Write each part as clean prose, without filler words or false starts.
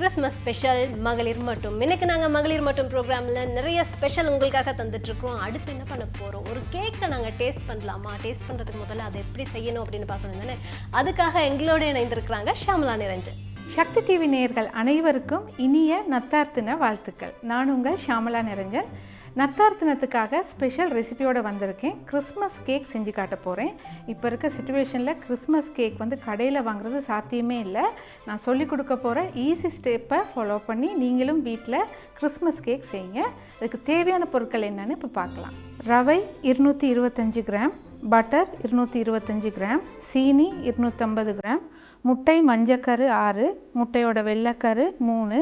Christmas special மகளிர் மட்டும். இன்னைக்கு நாங்கள் மகளிர் மட்டும் ப்ரோக்ராமில் நிறைய ஸ்பெஷல் உங்களுக்காக தந்துட்டுருக்கோம். அடுத்து என்ன பண்ண போகிறோம், ஒரு கேக்கை நாங்கள் டேஸ்ட் பண்ணலாமா? டேஸ்ட் பண்ணுறதுக்கு முதல்ல அதை எப்படி செய்யணும் அப்படின்னு பார்க்கணும் தானே. அதுக்காக எங்களோட இணைந்திருக்கிறாங்க ஷாமலா நிரஞ்சன். சக்தி டிவி நேயர்கள் அனைவருக்கும் இனிய நத்தார்த்தின வாழ்த்துக்கள். நான் உங்கள் ஷாமலா நிரஞ்சன். நத்தார்த்தினத்துக்காக ஸ்பெஷல் ரெசிபியோடு வந்திருக்கேன். கிறிஸ்மஸ் கேக் செஞ்சு காட்ட போகிறேன். இப்போ இருக்க சுச்சுவேஷனில் கிறிஸ்மஸ் கேக் கடையில் வாங்குறது சாத்தியமே இல்லை. நான் சொல்லிக் கொடுக்க போகிற ஈஸி ஸ்டெப்பை ஃபாலோ பண்ணி நீங்களும் வீட்டில் கிறிஸ்மஸ் கேக் செய்யுங்க. அதுக்கு தேவையான பொருட்கள் என்னென்னு இப்போ பார்க்கலாம். ரவை 225 கிராம், பட்டர் 225 கிராம், சீனி 250 கிராம், முட்டை மஞ்சக்கரு 6, முட்டையோட வெள்ளைக்கரு 3,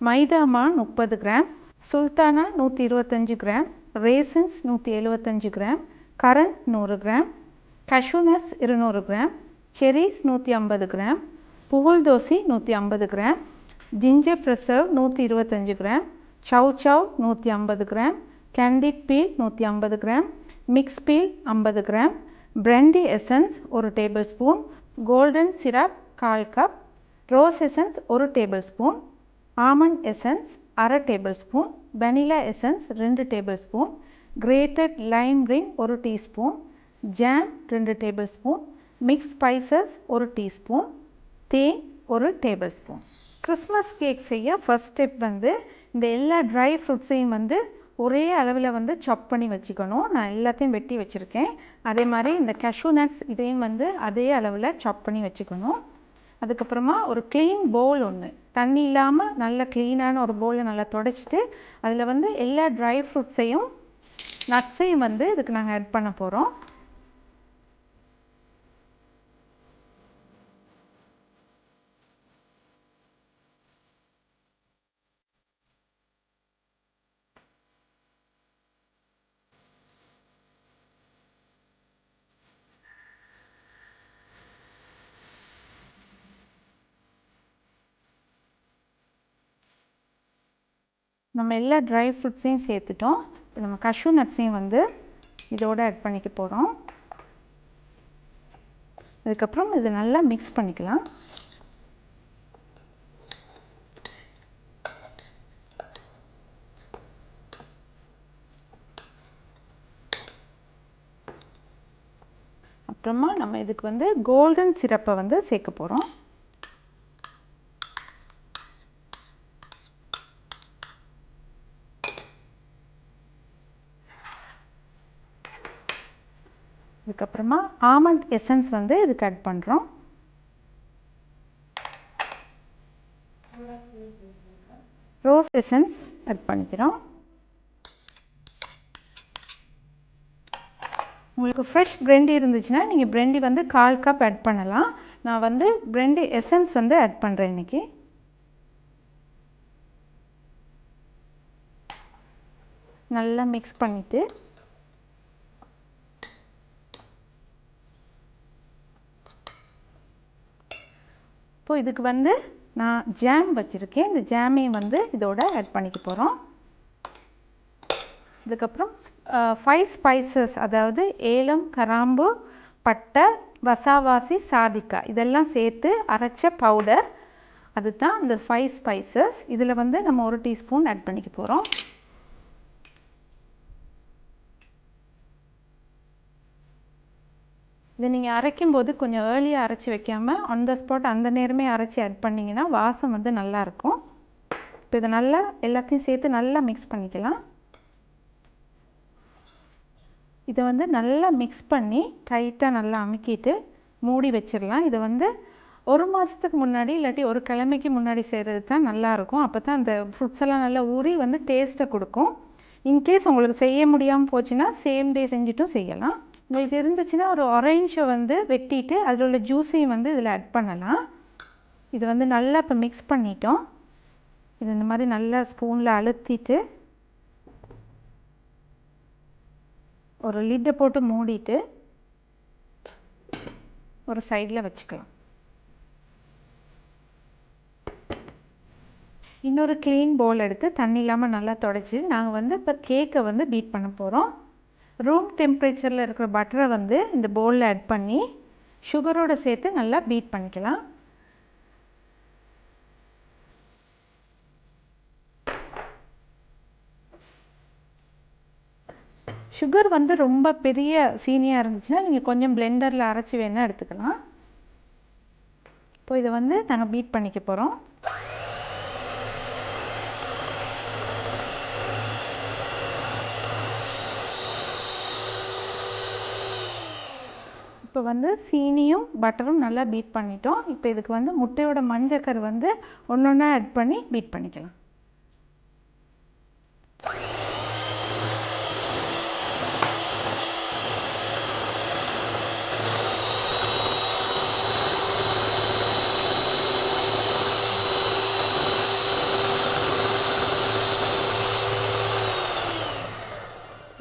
மைதா மாவு 30 gram, sultana 125 gram, raisins 175 gram, currant 100 gram, cashew nuts 200 gram, cherries 150 gram, புகழ் தோசி 150 gram, ginger preserve 125 gram, chow chow 150 gram, candied peel 150 gram, mix peel 50 gram, brandy essence 1 tablespoon, golden syrup 1/4 cup, rose essence 1 tablespoon, almond essence 1/2 tablespoon, vanilla essence 2 tablespoon, grated lime ring 1 teaspoon, jam 2 tablespoon, mix spices 1 teaspoon, தேன் 1 tablespoon. Christmas cake செய்ய first step இந்த எல்லா try ஃப்ரூட்ஸையும் ஒரே அளவில் சாப் பண்ணி வச்சுக்கணும். நான் எல்லாத்தையும் வெட்டி வச்சுருக்கேன். அதே மாதிரி இந்த கஷ்யூ நட்ஸ் இதையும் அதே அளவில் சாப் பண்ணி வச்சுக்கணும். அதுக்கப்புறமா ஒரு க்ளீன் பவுல் ஒன்று, தண்ணி இல்லாமல் நல்ல க்ளீனான ஒரு பவுலை நல்லா துடைச்சிட்டு அதில் எல்லா ட்ரை ஃப்ரூட்ஸையும் நட்ஸையும் இதுக்கு நாங்கள் ஆட் பண்ண போகிறோம். நம்ம எல்லா ட்ரை ஃப்ரூட்ஸையும் சேர்த்துட்டோம். இப்போ நம்ம கஷ்யூ நட்ஸையும் இதோடு ஆட் பண்ணிக்க போகிறோம். அதுக்கப்புறம் இது நல்லா மிக்ஸ் பண்ணிக்கலாம். அப்புறமா நம்ம இதுக்கு கோல்டன் சிரப்பை சேர்க்க போகிறோம். அதுக்கப்புறமா ஆமண்ட் எசன்ஸ் இதுக்கு ஆட் பண்ணுறோம். ரோஸ் எசன்ஸ் ஆட் பண்ணிக்கிறோம். உங்களுக்கு ஃப்ரெஷ் பிரெண்டி இருந்துச்சுன்னா நீங்கள் பிரெண்டி 1/4 கப் ஆட் பண்ணலாம். நான் பிரெண்டி எசன்ஸ் ஆட் பண்ணுறேன் இன்றைக்கி. நல்லா மிக்ஸ் பண்ணிவிட்டு இப்போ இதுக்கு நான் ஜாம் வச்சுருக்கேன். இந்த ஜாமையும் இதோட ஆட் பண்ணிக்க போகிறோம். இதுக்கப்புறம் 5 ஸ்பைசஸ், அதாவது ஏலம், கராம்பு, பட்டை, வசாவாசி, சாதிக்காய் இதெல்லாம் சேர்த்து அரைச்ச பவுடர், அதுதான் இந்த 5 ஸ்பைசஸ். இதில் நம்ம 1 டீஸ்பூன் ஆட் பண்ணிக்க போகிறோம். இதை நீங்கள் அரைக்கும்போது கொஞ்சம் ஏர்லியாக அரைச்சி வைக்காமல் ஆன் த ஸ்பாட் அந்த நேரமே அரைச்சி ஆட் பண்ணிங்கன்னா வாசம் நல்லாயிருக்கும். இப்போ இதை நல்லா எல்லாத்தையும் சேர்த்து நல்லா மிக்ஸ் பண்ணிக்கலாம். இதை நல்லா மிக்ஸ் பண்ணி டைட்டாக நல்லா அமுக்கிட்டு மூடி வச்சிடலாம். இதை 1 மாதத்துக்கு முன்னாடி இல்லாட்டி 1 கிழமைக்கு முன்னாடி செய்கிறது தான் நல்லாயிருக்கும். அப்போ தான் அந்த ஃப்ரூட்ஸ் எல்லாம் நல்லா ஊறி டேஸ்ட்டை கொடுக்கும். இன்கேஸ் உங்களுக்கு செய்ய முடியாமல் போச்சுன்னா சேம் டே செஞ்சுட்டும் செய்யலாம். உங்களுக்கு இருந்துச்சுன்னா ஒரு ஆரஞ்சை வெட்டிட்டு அதில் உள்ள ஜூஸையும் இதில் ஆட் பண்ணலாம். இது நல்லா இப்போ மிக்ஸ் பண்ணிட்டோம். இது இந்த மாதிரி நல்லா ஸ்பூனில் அழுத்திட்டு ஒரு லிட்டை போட்டு மூடிட்டு ஒரு சைடில் வச்சுக்கலாம். இன்னொரு க்ளீன் பவுல் எடுத்து தண்ணி இல்லாமல் நல்லா துடைச்சி நாங்கள் இப்போ கேக்கை பீட் பண்ண போகிறோம். ரூம் டெம்பரேச்சரில் இருக்கிற பட்டரை இந்த பவுலில் ஆட் பண்ணி சுகரோடு சேர்த்து நல்லா பீட் பண்ணிக்கலாம். சுகர் வந்து ரொம்ப பெரிய சீனியாக இருந்துச்சுன்னா நீங்கள் கொஞ்சம் பிளெண்டரில் அரைச்சி வேணால் எடுத்துக்கலாம். இப்போ இதை வந்து நாங்கள் பீட் பண்ணிக்க போகிறோம். இப்போ வந்து சீனியும் பட்டரும் நல்லா பீட் பண்ணிட்டோம். இப்போ இதுக்கு வந்து முட்டையோட மஞ்சக்கரு வந்து ஒன்றா ஆட் பண்ணி பீட் பண்ணிக்கலாம்.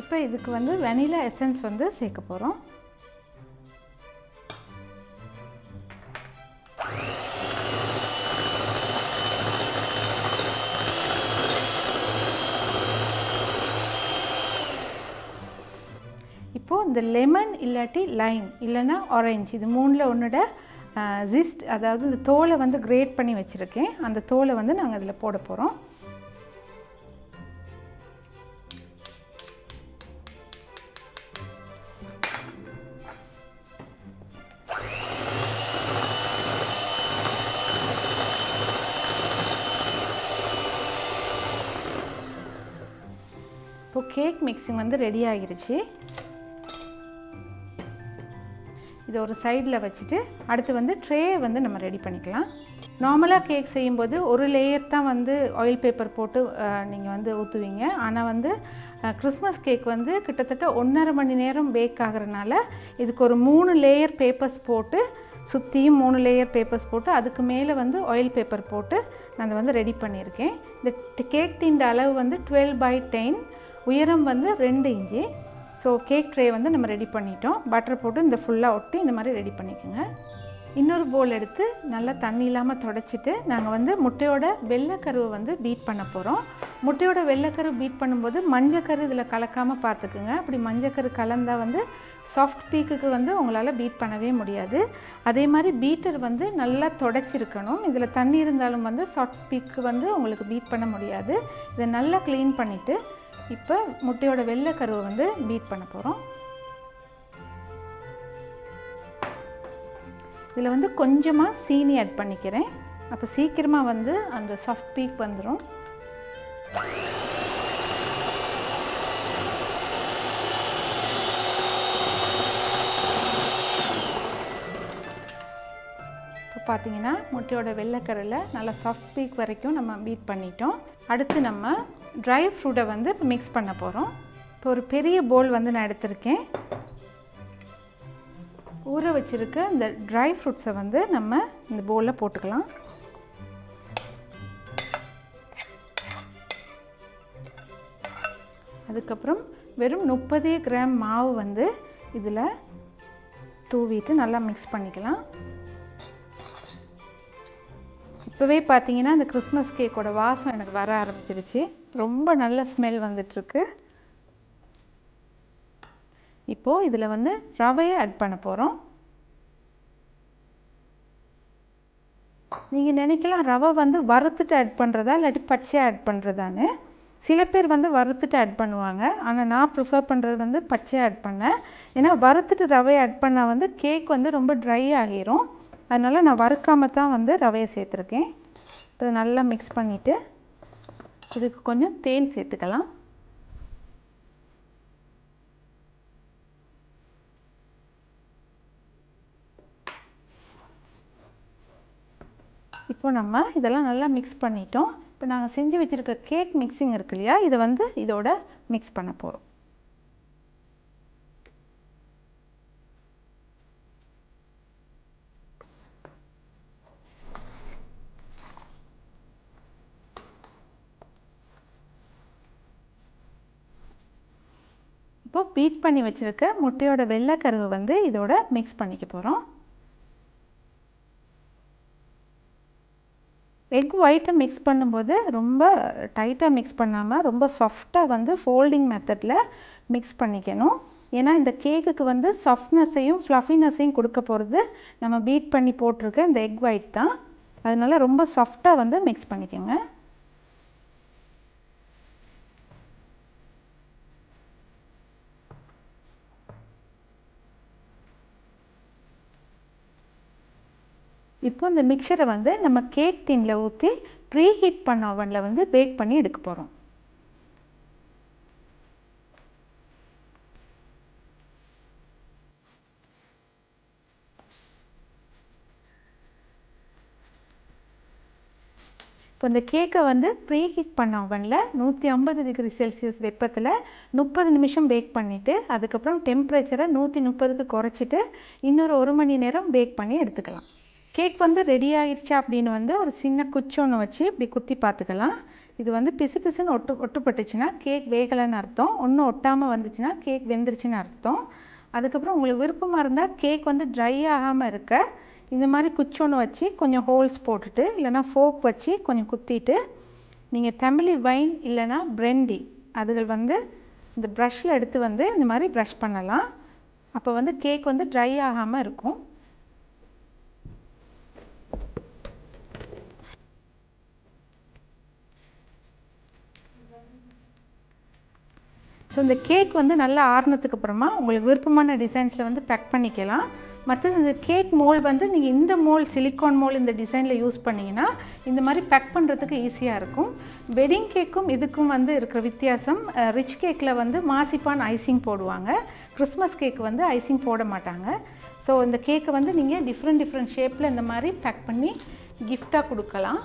இப்போ இதுக்கு வந்து வெனிலா எசன்ஸ் வந்து சேர்க்க போகிறோம். இப்போது இந்த லெமன் இல்லாட்டி லைம் இல்லைன்னா ஆரஞ்சு இது மூணில் ஒன்றோட ஜிஸ்ட், அதாவது இந்த தோலை வந்து கிரேட் பண்ணி வச்சுருக்கேன். அந்த தோலை வந்து நாங்கள் அதில் போட போகிறோம். இப்போ கேக் மிக்ஸிங் வந்து ரெடி ஆகிருச்சு. இதை ஒரு சைடில் வச்சுட்டு அடுத்து வந்து ட்ரே வந்து நம்ம ரெடி பண்ணிக்கலாம். நார்மலாக கேக் செய்யும்போது ஒரு லேயர் தான் வந்து ஆயில் பேப்பர் போட்டு நீங்கள் வந்து ஊற்றுவீங்க. ஆனால் வந்து கிறிஸ்மஸ் கேக் வந்து கிட்டத்தட்ட 1.5 மணி நேரம் பேக் ஆகிறதுனால இதுக்கு ஒரு 3 லேயர் பேப்பர்ஸ் போட்டு, சுற்றியும் 3 லேயர் பேப்பர்ஸ் போட்டு அதுக்கு மேலே வந்து ஆயில் பேப்பர் போட்டு நான் அதை வந்து ரெடி பண்ணியிருக்கேன். இந்த கேக் டின் அளவு வந்து 12x10, உயரம் வந்து 2 இன்ச்சு. ஸோ கேக் ட்ரே வந்து நம்ம ரெடி பண்ணிட்டோம். பட்டர் போட்டு இந்த ஃபுல்லாக ஒட்டி இந்த மாதிரி ரெடி பண்ணிக்கோங்க. இன்னொரு போல் எடுத்து நல்லா தண்ணி இல்லாமல் தொடச்சிட்டு நாங்கள் வந்து முட்டையோட வெள்ளைக்கருவை வந்து பீட் பண்ண போகிறோம். முட்டையோட வெள்ளைக்கரு பீட் பண்ணும்போது மஞ்சக்கரு இதில் கலக்காமல் பார்த்துக்குங்க. அப்படி மஞ்சக்கரு கலந்தால் வந்து சாஃப்ட் பீக்குக்கு வந்து உங்களால் பீட் பண்ணவே முடியாது. அதே மாதிரி பீட்டர் வந்து நல்லா தொடச்சிருக்கணும். இதில் தண்ணி இருந்தாலும் வந்து சாஃப்ட் பீக்கு வந்து உங்களுக்கு பீட் பண்ண முடியாது. இதை நல்லா க்ளீன் பண்ணிவிட்டு இப்போ முட்டையோட வெள்ளைக்கருவை வந்து பீட் பண்ண போகிறோம். இதில் வந்து கொஞ்சமாக சீனி ஆட் பண்ணிக்கிறேன். அப்போ சீக்கிரமாக வந்து அந்த சாஃப்ட் பீக் வந்துடும். இப்போ பார்த்தீங்கன்னா முட்டையோட வெள்ளைக்கருவில் நல்லா சாஃப்ட் பீக் வரைக்கும் நம்ம பீட் பண்ணிட்டோம். அடுத்து நம்ம ட்ரை ஃப்ரூட்டை வந்து இப்போ மிக்ஸ் பண்ண போகிறோம். இப்போ ஒரு பெரிய போல் வந்து நான் எடுத்திருக்கேன். ஊற வச்சுருக்க இந்த ட்ரை ஃப்ரூட்ஸை வந்து நம்ம இந்த பவுலில் போட்டுக்கலாம். அதுக்கப்புறம் வெறும் 30 கிராம் மாவு வந்து இதில் தூவிட்டு நல்லா மிக்ஸ் பண்ணிக்கலாம். இப்போவே பார்த்தீங்கன்னா இந்த கிறிஸ்மஸ் கேக்கோட வாசம் எனக்கு வர ஆரம்பிச்சிருச்சு. ரொம்ப நல்ல ஸ்மெல் வந்துட்டுருக்கு. இப்போது இதில் வந்து ரவையை ஆட் பண்ண போகிறோம். நீங்கள் நினைக்கலாம் ரவை வந்து வறுத்துட்டு ஆட் பண்ணுறதா இல்லாட்டி பச்சையாக ஆட் பண்ணுறதான்னு. சில பேர் வந்து வறுத்துட்டு ஆட் பண்ணுவாங்க. ஆனால் நான் ப்ரிஃபர் பண்ணுறது வந்து பச்சையாக ஆட் பண்ணேன். ஏன்னா வறுத்துட்டு ரவையை ஆட் பண்ணால் வந்து கேக் வந்து ரொம்ப ட்ரை ஆகிரும். அதனால் நான் வறுக்காமல் தான் வந்து ரவையை சேர்த்துருக்கேன். இப்போ நல்லா மிக்ஸ் பண்ணிவிட்டு இதுக்கு கொஞ்சம் தேன் சேர்த்துக்கலாம். இப்போ நம்ம இதெல்லாம் நல்லா மிக்ஸ் பண்ணிட்டோம். இப்போ நாங்கள் செஞ்சு வச்சுருக்க கேக் மிக்ஸிங் இருக்கு இல்லையா, இதை வந்து இதோட மிக்ஸ் பண்ண போகிறோம். இப்போ பீட் பண்ணி வச்சுருக்க முட்டையோட வெள்ளைக்கருவை வந்து இதோட மிக்ஸ் பண்ணிக்க போகிறோம். எக் ஒயிட்டை மிக்ஸ் பண்ணும்போது ரொம்ப டைட்டாக மிக்ஸ் பண்ணாமல் ரொம்ப சாஃப்டாக வந்து ஃபோல்டிங் மெத்தடில் மிக்ஸ் பண்ணிக்கணும். ஏன்னா இந்த கேக்குக்கு வந்து சாஃப்ட்னஸையும் ஃப்ளஃபினஸையும் கொடுக்க போகிறது நம்ம பீட் பண்ணி போட்டிருக்க இந்த எக் ஒயிட் தான். அதனால் ரொம்ப சாஃப்டாக வந்து மிக்ஸ் பண்ணிக்கோங்க. இப்போ இந்த மிக்சரை வந்து நம்ம கேக் டின்னில் ஊற்றி ப்ரீ ஹீட் பண்ண ஓவனில் வந்து பேக் பண்ணி எடுக்க போகிறோம். இப்போ இந்த கேக்கை வந்து ப்ரீ ஹீட் பண்ண ஓவனில் 150 டிகிரி செல்சியஸ் வெப்பத்தில் 30 நிமிஷம் பேக் பண்ணிவிட்டு அதுக்கப்புறம் டெம்பரேச்சரை 130க்கு குறைச்சிட்டு இன்னொரு 1 மணி நேரம் பேக் பண்ணி எடுத்துக்கலாம். கேக் வந்து ரெடி ஆகிடுச்சா அப்படின்னு வந்து ஒரு சின்ன குச்சி ஒன்று வச்சு இப்படி குத்தி பார்த்துக்கலாம். இது வந்து பிசு பிசுன்னு ஒட்டுப்பட்டுச்சுன்னா கேக் வேகலைன்னு அர்த்தம். ஒன்றும் ஒட்டாமல் வந்துச்சுன்னா கேக் வெந்துருச்சுன்னு அர்த்தம். அதுக்கப்புறம் உங்களுக்கு விருப்பமாக இருந்தால் கேக் வந்து ட்ரை ஆகாமல் இருக்க இந்த மாதிரி குச்சி ஒன்று வச்சு கொஞ்சம் ஹோல்ஸ் போட்டுட்டு இல்லைனா ஃபோக் வச்சு கொஞ்சம் குத்திட்டு நீங்கள் தமிழி வைன் இல்லைனா பிரெண்டி அதுகள் வந்து இந்த ப்ரஷ்ஷில் எடுத்து வந்து இந்த மாதிரி ப்ரஷ் பண்ணலாம். அப்போ வந்து கேக் வந்து ட்ரை ஆகாமல் இருக்கும். ஸோ இந்த கேக் வந்து நல்லா ஆறுனதுக்கு அப்புறமா உங்களுக்கு விருப்பமான டிசைன்ஸில் வந்து பேக் பண்ணிக்கலாம். மற்றது இந்த கேக் மோல்டு வந்து நீங்கள் இந்த மோல்டு சிலிக்கான் மோல்டு இந்த டிசைனில் யூஸ் பண்ணிங்கன்னா இந்த மாதிரி பேக் பண்ணுறதுக்கு ஈஸியாக இருக்கும். வெட்டிங் கேக்கும் இதுக்கும் வந்து இருக்கிற வித்தியாசம், ரிச் கேக்கில் வந்து மாசிப்பான் ஐசிங் போடுவாங்க, கிறிஸ்மஸ் கேக் வந்து ஐசிங் போட மாட்டாங்க. ஸோ இந்த கேக்கை வந்து நீங்கள் டிஃப்ரெண்ட் ஷேப்பில் இந்த மாதிரி பேக் பண்ணி கிஃப்டாக கொடுக்கலாம்.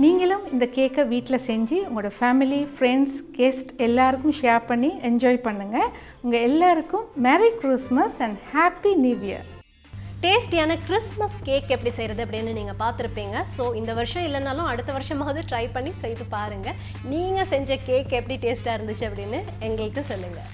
நீங்களும் இந்த கேக்கை வீட்டில் செஞ்சு உங்களோட ஃபேமிலி, ஃப்ரெண்ட்ஸ், கெஸ்ட் எல்லாருக்கும் ஷேர் பண்ணி என்ஜாய் பண்ணுங்கள். உங்கள் எல்லாருக்கும் merry Christmas and happy new year. டேஸ்டியான கிறிஸ்மஸ் கேக் எப்படி செய்கிறது அப்படின்னு நீங்கள் பார்த்துருப்பீங்க. ஸோ இந்த வருஷம் இல்லைனாலும் அடுத்த வருஷமாவது ட்ரை பண்ணி செய்து பாருங்கள். நீங்கள் செஞ்ச கேக் எப்படி டேஸ்ட்டாக இருந்துச்சு அப்படின்னு எங்களுக்கு சொல்லுங்கள்.